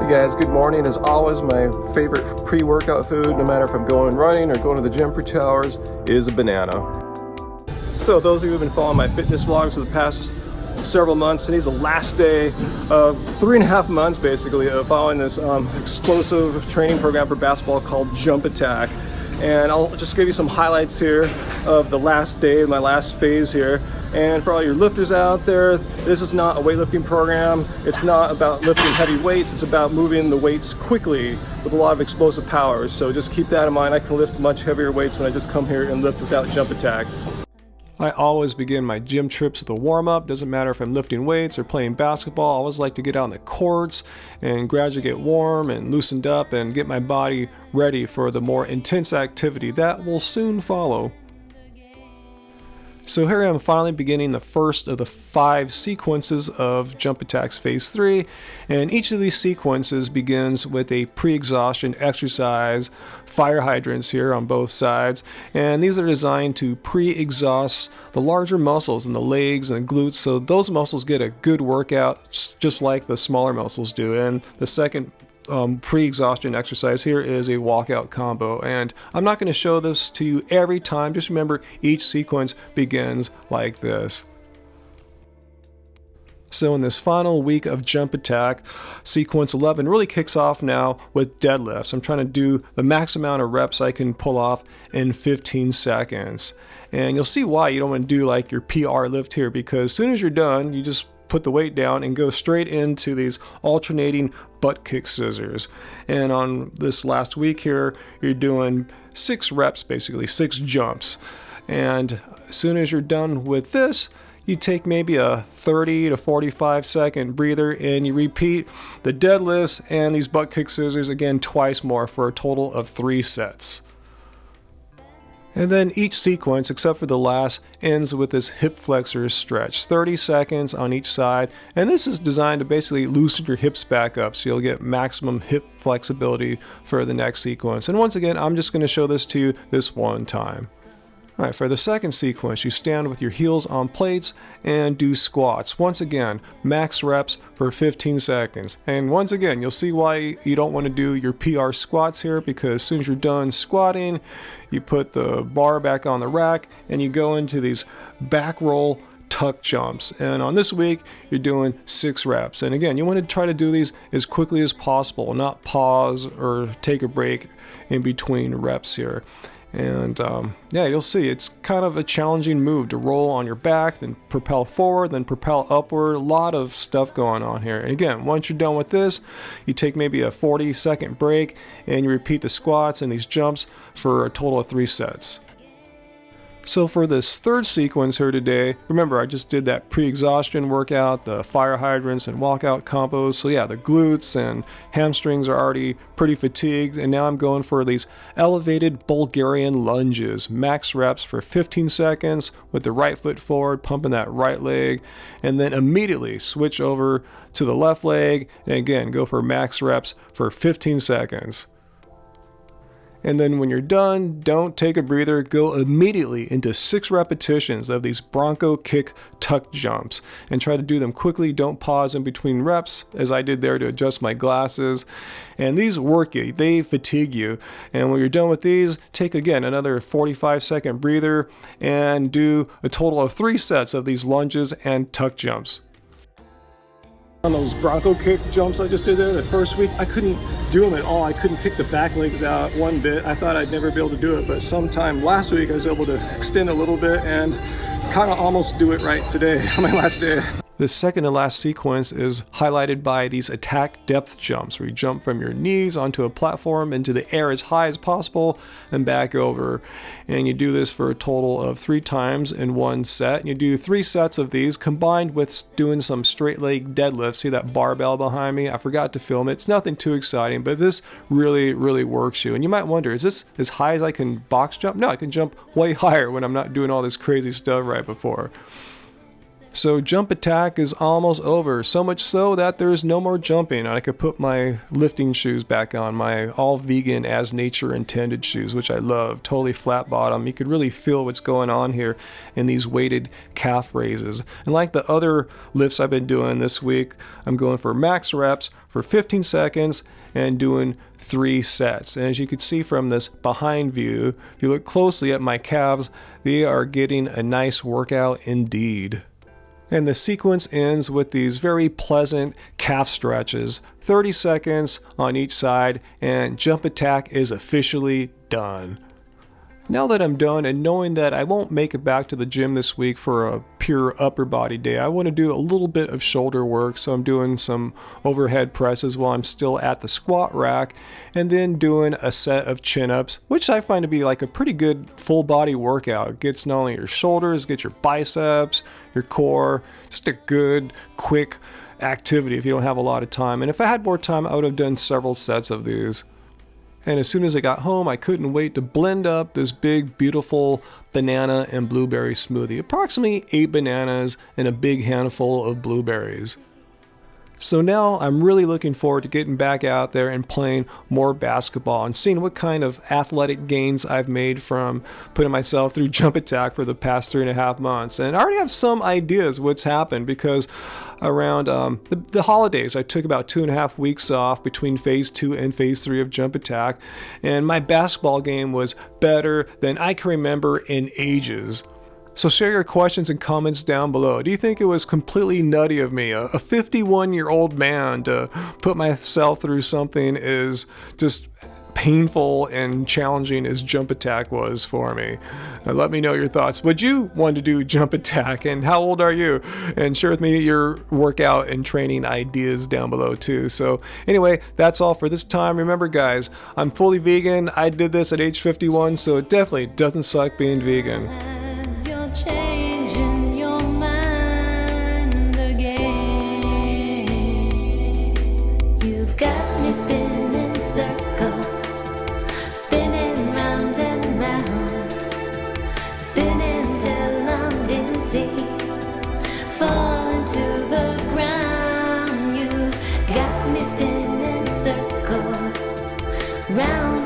Hey guys, good morning. As always, my favorite pre-workout food, no matter if I'm going running or going to the gym for 2 hours, is a banana. So those of you who have been following my fitness vlogs for the past several months, today's the last day of 3.5 months basically of following this explosive training program for basketball called Jump Attack. And I'll just give you some highlights here of the last day, my last phase here. And for all your lifters out there, this is not a weightlifting program. It's not about lifting heavy weights. It's about moving the weights quickly with a lot of explosive powers. So just keep that in mind. I can lift much heavier weights when I just come here and lift without Jump Attack. I always begin my gym trips with a warm-up. Doesn't matter if I'm lifting weights or playing basketball. I always like to get out on the courts and gradually get warm and loosened up and get my body ready for the more intense activity that will soon follow. So here I am finally beginning the first of the 5 sequences of Jump Attack's Phase 3, and each of these sequences begins with a pre-exhaustion exercise, fire hydrants here on both sides, and these are designed to pre-exhaust the larger muscles in the legs and the glutes, so those muscles get a good workout just like the smaller muscles do. And the second pre-exhaustion exercise here is a walkout combo, and I'm not going to show this to you every time. Just remember, each sequence begins like this. So in this final week of Jump Attack, sequence 11 really kicks off now with deadlifts. I'm trying to do the max amount of reps I can pull off in 15 seconds. And you'll see why you don't want to do like your PR lift here, because as soon as you're done, you just put the weight down and go straight into these alternating butt kick scissors. And on this last week here, you're doing 6 reps, basically 6 jumps. And as soon as you're done with this, you take maybe a 30 to 45 second breather and you repeat the deadlifts and these butt kick scissors again twice more for a total of 3 sets. And then each sequence, except for the last, ends with this hip flexor stretch, 30 seconds on each side. And this is designed to basically loosen your hips back up so you'll get maximum hip flexibility for the next sequence. And once again, I'm just going to show this to you this one time. Alright, for the second sequence, you stand with your heels on plates and do squats. Once again, max reps for 15 seconds. And once again, you'll see why you don't want to do your PR squats here, because as soon as you're done squatting, you put the bar back on the rack and you go into these back roll tuck jumps. And on this week, you're doing 6 reps. And again, you want to try to do these as quickly as possible, not pause or take a break in between reps here. And yeah, you'll see it's kind of a challenging move to roll on your back, then propel forward, then propel upward. A lot of stuff going on here. And again, once you're done with this, you take maybe a 40-second break and you repeat the squats and these jumps for a total of 3 sets. So for this third sequence here today, remember I just did that pre-exhaustion workout, the fire hydrants and walkout combos. So yeah, the glutes and hamstrings are already pretty fatigued, and now I'm going for these elevated Bulgarian lunges, max reps for 15 seconds with the right foot forward, pumping that right leg, and then immediately switch over to the left leg, and again, go for max reps for 15 seconds. And then when you're done, don't take a breather, go immediately into 6 repetitions of these Bronco kick tuck jumps and try to do them quickly. Don't pause in between reps, as I did there to adjust my glasses. And these work you, they fatigue you. And when you're done with these, take again another 45-second breather and do a total of 3 sets of these lunges and tuck jumps. On those Bronco kick jumps I just did there the first week, I couldn't do them at all. I couldn't kick the back legs out one bit. I thought I'd never be able to do it, but sometime last week I was able to extend a little bit and kind of almost do it right today on my last day. The second to last sequence is highlighted by these attack depth jumps, where you jump from your knees onto a platform into the air as high as possible and back over. And you do this for a total of 3 times in one set. And you do 3 sets of these combined with doing some straight leg deadlifts. See that barbell behind me? I forgot to film it. It's nothing too exciting, but this really, really works you. And you might wonder, is this as high as I can box jump? No, I can jump way higher when I'm not doing all this crazy stuff right before. So jump attack is almost over, so much so that there's no more jumping. I could put my lifting shoes back on, my all vegan as nature intended shoes, which I love, totally flat bottom. You could really feel what's going on here in these weighted calf raises. And like the other lifts I've been doing this week, I'm going for max reps for 15 seconds and doing 3 sets. And as you can see from this behind view, if you look closely at my calves, they are getting a nice workout indeed. And the sequence ends with these very pleasant calf stretches, 30 seconds on each side, and jump attack is officially done. Now that I'm done and knowing that I won't make it back to the gym this week for a pure upper body day, I want to do a little bit of shoulder work. So I'm doing some overhead presses while I'm still at the squat rack, and then doing a set of chin-ups, which I find to be like a pretty good full body workout. It gets not only your shoulders, gets your biceps, your core, just a good, quick activity if you don't have a lot of time. And if I had more time, I would have done several sets of these. And as soon as I got home, I couldn't wait to blend up this big, beautiful banana and blueberry smoothie. Approximately 8 bananas and a big handful of blueberries. So now I'm really looking forward to getting back out there and playing more basketball and seeing what kind of athletic gains I've made from putting myself through jump attack for the past 3.5 months. And I already have some ideas what's happened because around the holidays, I took about 2.5 weeks off between phase 2 and phase 3 of jump attack. And my basketball game was better than I can remember in ages. So share your questions and comments down below. Do you think it was completely nutty of me, a 51-year-old man, to put myself through something as just painful and challenging as jump attack was for me? Let me know your thoughts. Would you want to do jump attack, and how old are you? And share with me your workout and training ideas down below too. So anyway, that's all for this time. Remember guys, I'm fully vegan. I did this at age 51, so it definitely doesn't suck being vegan. Changing your mind again. You've got me spinning circles, spinning round and round, spinning till I'm dizzy, falling to the ground. You've got me spinning circles round